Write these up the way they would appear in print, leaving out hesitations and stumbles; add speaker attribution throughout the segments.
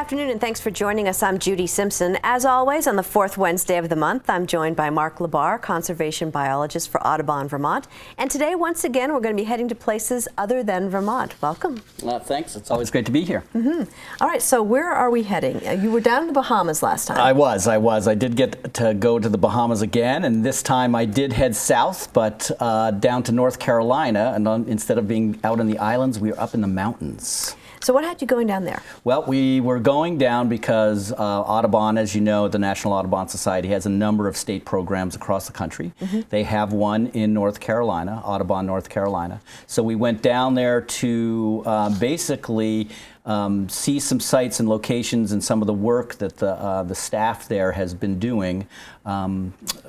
Speaker 1: afternoon, and thanks for joining us. I'm Judy Simpson. As always, on the fourth Wednesday of the month, I'm joined by Mark LaBarr, conservation biologist for Audubon, Vermont. And today, once again, we're going to be heading to places other than Vermont. Welcome.
Speaker 2: Thanks. It's always great to be here.
Speaker 1: All right, so where are we heading? You were down in the Bahamas last time.
Speaker 2: I was. I did get to go to the Bahamas again, and this time I did head south, but down to North Carolina, and instead of being out in the islands, we were up in the mountains.
Speaker 1: So what had you going down there?
Speaker 2: Well, we were going down because Audubon, as you know, the National Audubon Society has a number of state programs across the country. They have one in North Carolina, Audubon, North Carolina. So we went down there to basically see some sites and locations and some of the work that the staff there has been doing,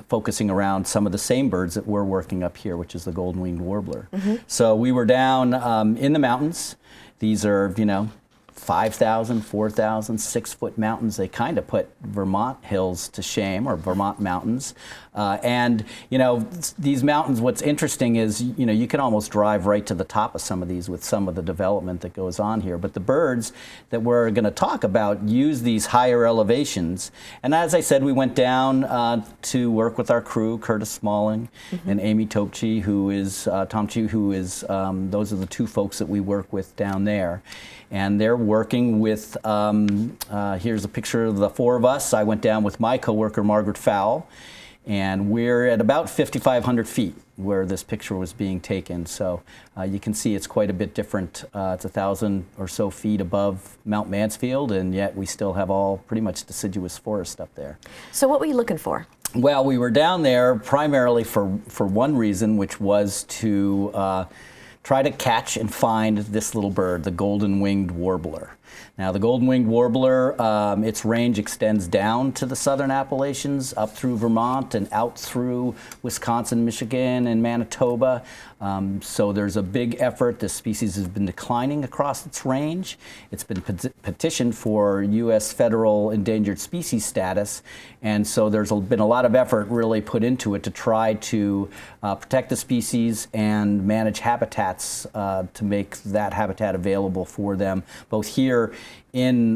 Speaker 2: focusing around some of the same birds that we're working up here, which is the Goldenwinged warbler. So we were down in the mountains. These are, 5,000, 4,000, 6-foot mountains. They kind of put Vermont hills to shame, or Vermont mountains. And these mountains, what's interesting is, you can almost drive right to the top of some of these with some of the development that goes on here. But the birds that we're going to talk about use these higher elevations. And as I said, we went down to work with our crew, Curtis Smalling and Amy Tomchi, who is those are the two folks that we work with down there. And they're working with, here's a picture of the four of us. I went down with my coworker, Margaret Fowle, and we're at about 5,500 feet where this picture was being taken. So you can see it's quite a bit different. It's 1,000 or so feet above Mount Mansfield, and yet we still have all pretty much deciduous forest up there.
Speaker 1: So what were you looking for? Well,
Speaker 2: we were down there primarily for one reason, which was to try to catch and find this little bird, the Goldenwinged warbler. Now, the Goldenwinged warbler, its range extends down to the southern Appalachians, up through Vermont and out through Wisconsin, Michigan, and Manitoba. So there's a big effort. This species has been declining across its range. It's been petitioned for U.S. federal endangered species status, and so there's been a lot of effort really put into it to try to protect the species and manage habitats to make that habitat available for them, both here in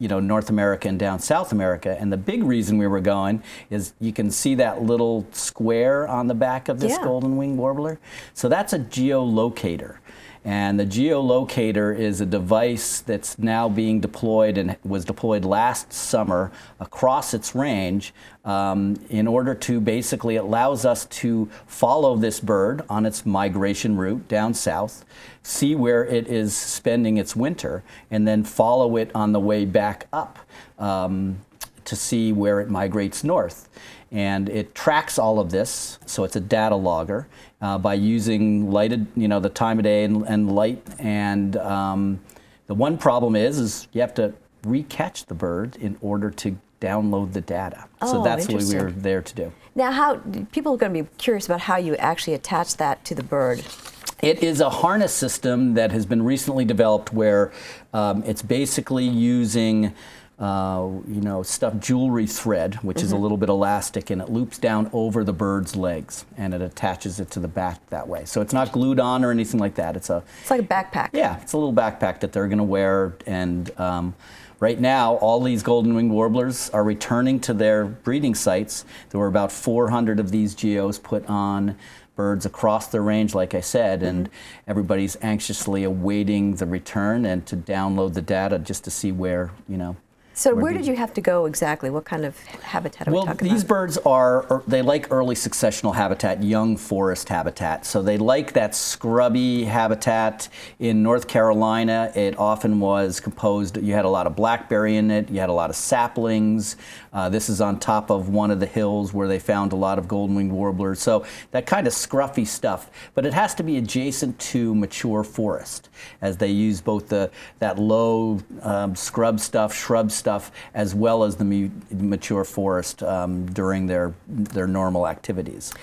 Speaker 2: North America and down South America. And the big reason we were going is you can see that little square on the back of this Goldenwinged warbler. So that's a geolocator. And the geolocator is a device that's now being deployed and was deployed last summer across its range in order to basically allows us to follow this bird on its migration route down south, see where it is spending its winter, and then follow it on the way back up to see where it migrates north. And it tracks all of this, so it's a data logger, by using lighted, the time of day and light. And the one problem is you have to recatch the bird in order to download the data. So that's what we were there to do.
Speaker 1: Now, people are going to be curious about how you actually attach that to the bird.
Speaker 2: It is a harness system that has been recently developed where it's basically using stuffed jewelry thread, which is a little bit elastic, and it loops down over the bird's legs, and it attaches it to the back that way. So it's not glued on or anything like that. It's
Speaker 1: like a backpack.
Speaker 2: Yeah, it's a little backpack that they're going to wear. And right now, all these Goldenwinged warblers are returning to their breeding sites. There were about 400 of these geos put on birds across the range, like I said, and everybody's anxiously awaiting the return and to download the data just to see where,
Speaker 1: So where did you have to go exactly? What kind of habitat are we talking about?
Speaker 2: Well, these birds they like early successional habitat, young forest habitat. So they like that scrubby habitat. In North Carolina, it often was composed, you had a lot of blackberry in it, you had a lot of saplings. This is on top of one of the hills where they found a lot of Goldenwinged warblers. So that kind of scruffy stuff. But it has to be adjacent to mature forest, as they use both that low scrub stuff, shrub stuff, as well as the mature forest during their normal activities.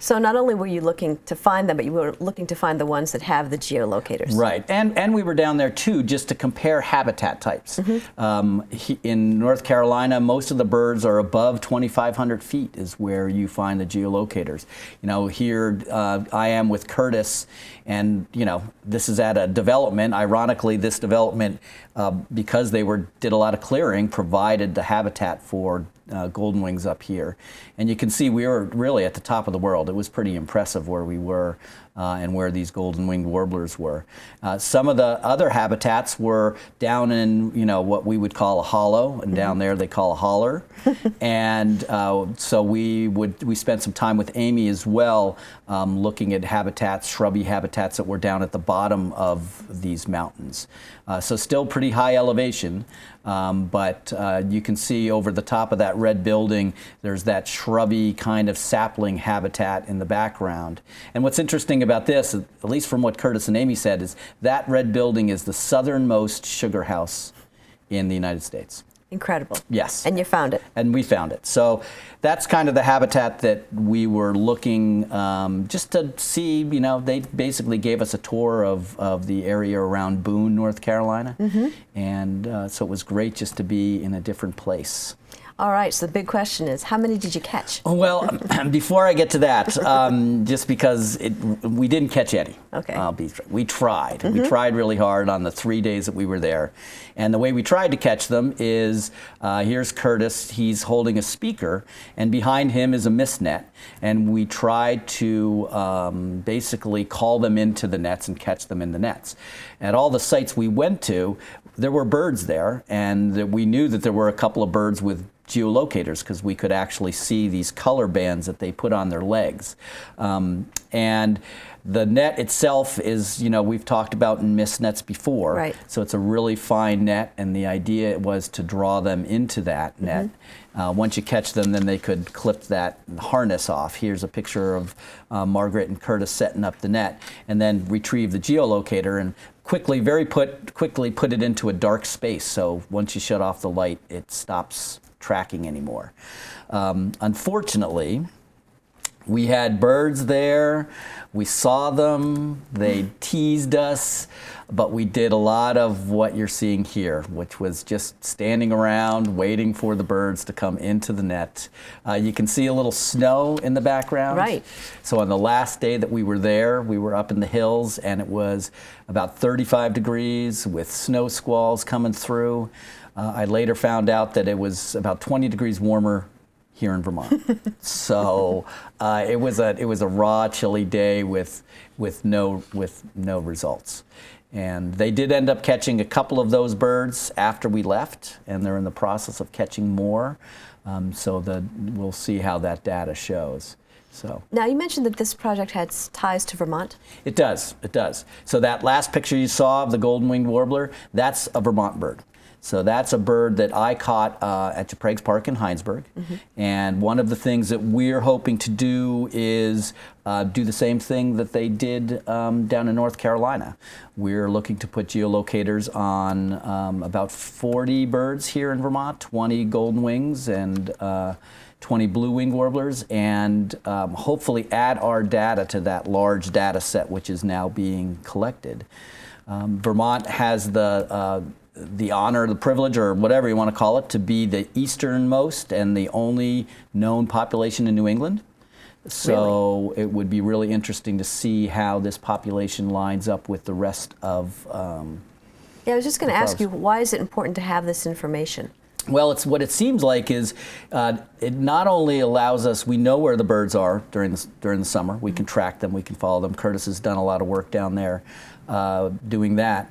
Speaker 1: So not only were you looking to find them, but you were looking to find the ones that have the geolocators.
Speaker 2: Right, and we were down there too just to compare habitat types. In North Carolina, most of the birds are above 2,500 feet is where you find the geolocators. You know, here I am with Curtis, and you know, this is at a development. Ironically, this development, because they did a lot of clearing, provided the habitat for goldenwings up here. And you can see we were really at the top of the world. It was pretty impressive where we were and where these golden-winged warblers were. Some of the other habitats were down in, you know, what we would call a hollow, and down there they call a holler. And so we spent some time with Amy as well, looking at habitats, shrubby habitats that were down at the bottom of these mountains. So still pretty high elevation, but you can see over the top of that red building, there's that shrubby kind of sapling habitat in the background. And what's interesting about this, at least from what Curtis and Amy said, is that red building is the southernmost sugar house in the United States.
Speaker 1: Incredible.
Speaker 2: Yes.
Speaker 1: And you found it.
Speaker 2: And we found it. So that's kind of the habitat that we were looking just to see. You know, they basically gave us a tour of the area around Boone, North Carolina. And so it was great just to be in a different place.
Speaker 1: All right, so the big question is, how many did you catch?
Speaker 2: Well, before I get to that, just because we didn't catch any.
Speaker 1: Okay.
Speaker 2: We tried. We tried really hard on the 3 days that we were there. And the way we tried to catch them is, here's Curtis. He's holding a speaker, and behind him is a mist net. And we tried to basically call them into the nets and catch them in the nets. At all the sites we went to, there were birds there, and we knew that there were a couple of birds with geolocators because we could actually see these color bands that they put on their legs. And the net itself is, you know, we've talked about in mist nets before.
Speaker 1: Right.
Speaker 2: So it's a really fine net, and the idea was to draw them into that net. Once you catch them, then they could clip that harness off. Here's a picture of Margaret and Curtis setting up the net, and then retrieve the geolocator and quickly put it into a dark space. So once you shut off the light, it stops tracking anymore. Unfortunately, we had birds there. We saw them. They teased us. But we did a lot of what you're seeing here, which was just standing around waiting for the birds to come into the net. You can see a little snow in the background.
Speaker 1: Right.
Speaker 2: So on the last day that we were there, we were up in the hills, and it was about 35 degrees with snow squalls coming through. I later found out that it was about 20 degrees warmer here in Vermont. So it was a raw, chilly day with no results. And they did end up catching a couple of those birds after we left, and they're in the process of catching more. So we'll see how that data shows. So
Speaker 1: now, you mentioned that this project has ties to Vermont.
Speaker 2: It does. It does. So that last picture you saw of the golden-winged warbler, that's a Vermont bird. So that's a bird that I caught at Japragues Park in Heinsberg. And one of the things that we're hoping to do is do the same thing that they did down in North Carolina. We're looking to put geolocators on about 40 birds here in Vermont, 20 goldenwings and 20 blue-winged warblers, and hopefully add our data to that large data set which is now being collected. Vermont has the honor, the privilege, or whatever you want to call it, to be the easternmost and the only known population in New England. So
Speaker 1: Really?
Speaker 2: It would be really interesting to see how this population lines up with the rest of
Speaker 1: Yeah, I was just going to ask you, why is it important to have this information?
Speaker 2: Well, it's what it seems like is it not only allows us, we know where the birds are during the summer. We can track them, we can follow them. Curtis has done a lot of work down there doing that.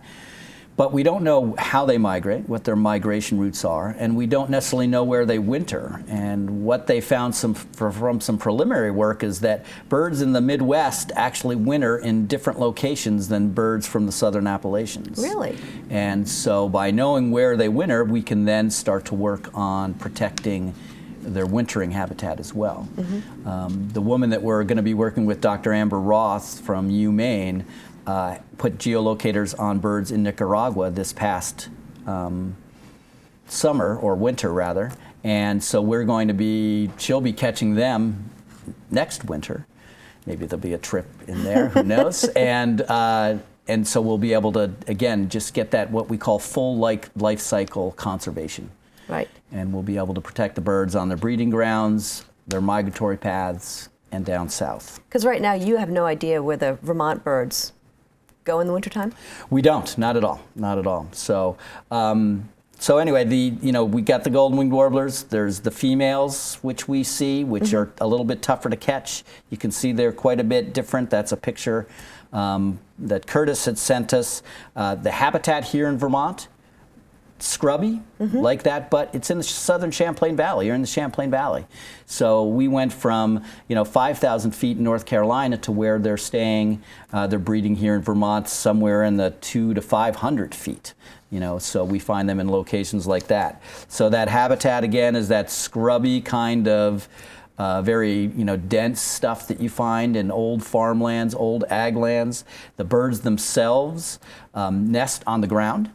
Speaker 2: But we don't know how they migrate, what their migration routes are, and we don't necessarily know where they winter. And what they found from some preliminary work is that birds in the Midwest actually winter in different locations than birds from the southern Appalachians.
Speaker 1: Really?
Speaker 2: And so by knowing where they winter, we can then start to work on protecting their wintering habitat as well. The woman that we're going to be working with, Dr. Amber Roth from UMaine, put geolocators on birds in Nicaragua this past summer, or winter rather, and so she'll be catching them next winter. Maybe there'll be a trip in there, who knows? And so we'll be able to, again, just get that what we call full life cycle conservation.
Speaker 1: Right.
Speaker 2: And we'll be able to protect the birds on their breeding grounds, their migratory paths, and down south.
Speaker 1: Because right now you have no idea where the Vermont birds go in the wintertime?
Speaker 2: We don't, not at all, not at all. So, so anyway, we got the Goldenwinged warblers. There's the females, which we see, which are a little bit tougher to catch. You can see they're quite a bit different. That's a picture that Curtis had sent us. The habitat here in Vermont, scrubby like that, but it's in the southern Champlain Valley, or in the Champlain Valley. So we went from 5,000 feet in North Carolina to where they're staying, they're breeding here in Vermont somewhere in the 200 to 500 feet. So we find them in locations like that. So that habitat again is that scrubby kind of very dense stuff that you find in old farmlands, old ag lands. The birds themselves nest on the ground.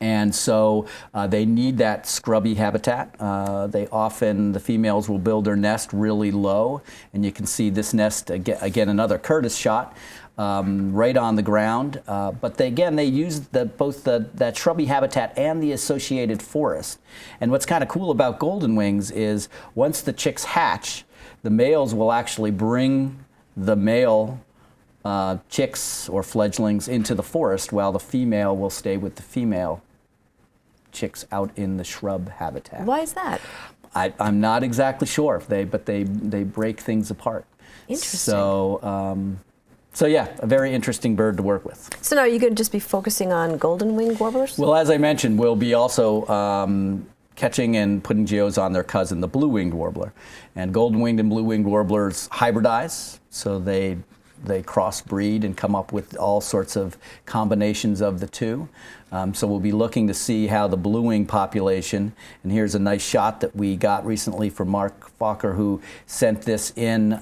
Speaker 2: And so they need that scrubby habitat. The females will build their nest really low, and you can see this nest, again another Curtis shot, right on the ground. But they use both that shrubby habitat and the associated forest. And what's kind of cool about goldenwings is once the chicks hatch, the males will actually bring the male chicks or fledglings into the forest, while the female will stay with the female chicks out in the shrub habitat.
Speaker 1: Why is that?
Speaker 2: I'm not exactly sure, but they break things apart.
Speaker 1: Interesting.
Speaker 2: So yeah, a very interesting bird to work with.
Speaker 1: So now are you going to just be focusing on golden-winged warblers?
Speaker 2: Well, as I mentioned, we'll be also catching and putting geos on their cousin, the blue-winged warbler. And golden-winged and blue-winged warblers hybridize, so they crossbreed and come up with all sorts of combinations of the two. So we'll be looking to see how the blue-wing population, and here's a nice shot that we got recently from Mark Fokker, who sent this in.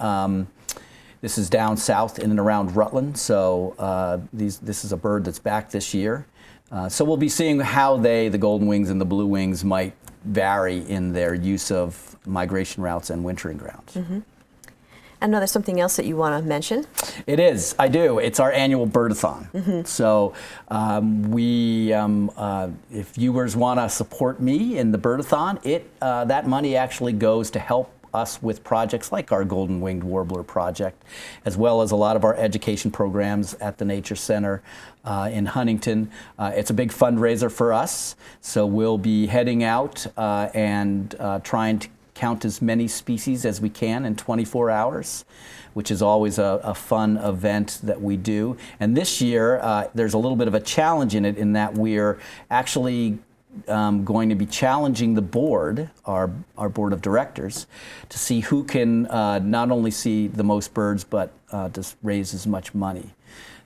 Speaker 2: This is down south in and around Rutland, so this is a bird that's back this year. So we'll be seeing how the golden-wings and the blue-wings might vary in their use of migration routes and wintering grounds.
Speaker 1: I know there's something else that you want to mention.
Speaker 2: It is. I do. It's our annual birdathon. So if viewers want to support me in the birdathon, that money actually goes to help us with projects like our Golden-Winged Warbler project, as well as a lot of our education programs at the Nature Center in Huntington. It's a big fundraiser for us, so we'll be heading out and trying to count as many species as we can in 24 hours, which is always a fun event that we do. And this year, there's a little bit of a challenge in it, in that we're actually going to be challenging the board, our board of directors, to see who can not only see the most birds, but just raise as much money.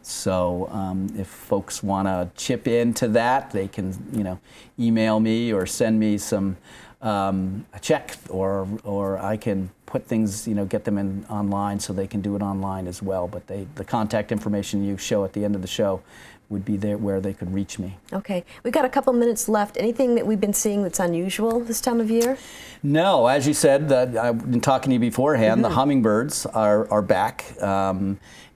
Speaker 2: So if folks want to chip into that, they can email me or send me a check, or I can put things, get them in online, so they can do it online as well. But the contact information you show at the end of the show would be there where they could reach me. Okay. We've got a couple minutes left. Anything that we've been seeing that's unusual this time of year? No. As you said, I've been talking to you beforehand, the hummingbirds are back.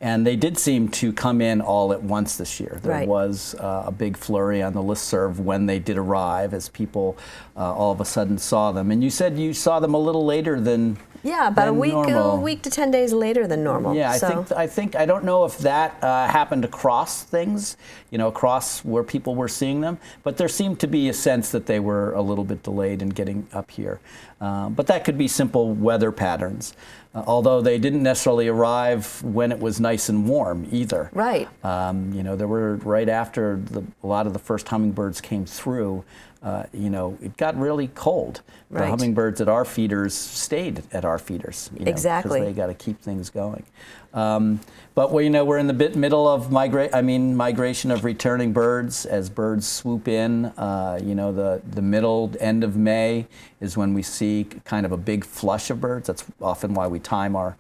Speaker 2: And they did seem to come in all at once this year. There was a big flurry on the listserv when they did arrive, as people all of a sudden saw them. And you said you saw them a little later than about a week to 10 days later than normal. Yeah, I think I don't know if that happened across things, across where people were seeing them, but there seemed to be a sense that they were a little bit delayed in getting up here. But that could be simple weather patterns. Although they didn't necessarily arrive when it was nice and warm either. Right. There were, right after a lot of the first hummingbirds came through, it got really cold. The hummingbirds at our feeders stayed at our feeders. Exactly. Because they got to keep things going. But we're in the middle of migration of returning birds. As birds swoop in, the middle end of May is when we see kind of a big flush of birds. That's often why we time our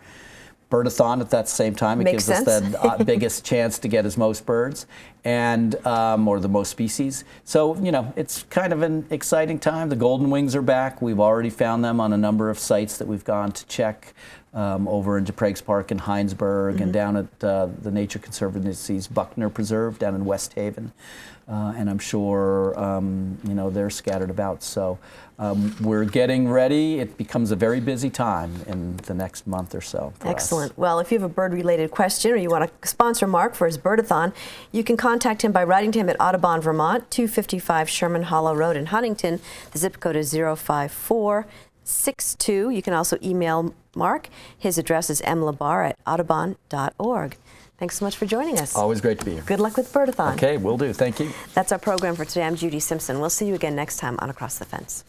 Speaker 2: birdathon at that same time. It gives us the biggest chance to get as most birds. and or the most species. So, you know, it's kind of an exciting time. The Goldenwings are back. We've already found them on a number of sites that we've gone to check, over in Depragues Park in Heinsberg, and down at the Nature Conservancy's Buckner Preserve down in West Haven. And I'm sure, you know, they're scattered about. So we're getting ready. It becomes a very busy time in the next month or so for
Speaker 1: Excellent.
Speaker 2: us.
Speaker 1: Well, if you have a bird-related question or you want to sponsor Mark for his birdathon, you can contact him by writing to him at Audubon, Vermont, 255 Sherman Hollow Road in Huntington. The zip code is 05462. You can also email Mark. His address is mlabarr@audubon.org. Thanks so much for joining us.
Speaker 2: Always great to be here.
Speaker 1: Good luck with birdathon.
Speaker 2: Okay, will do. Thank you.
Speaker 1: That's our program for today. I'm Judy Simpson. We'll see you again next time on Across the Fence.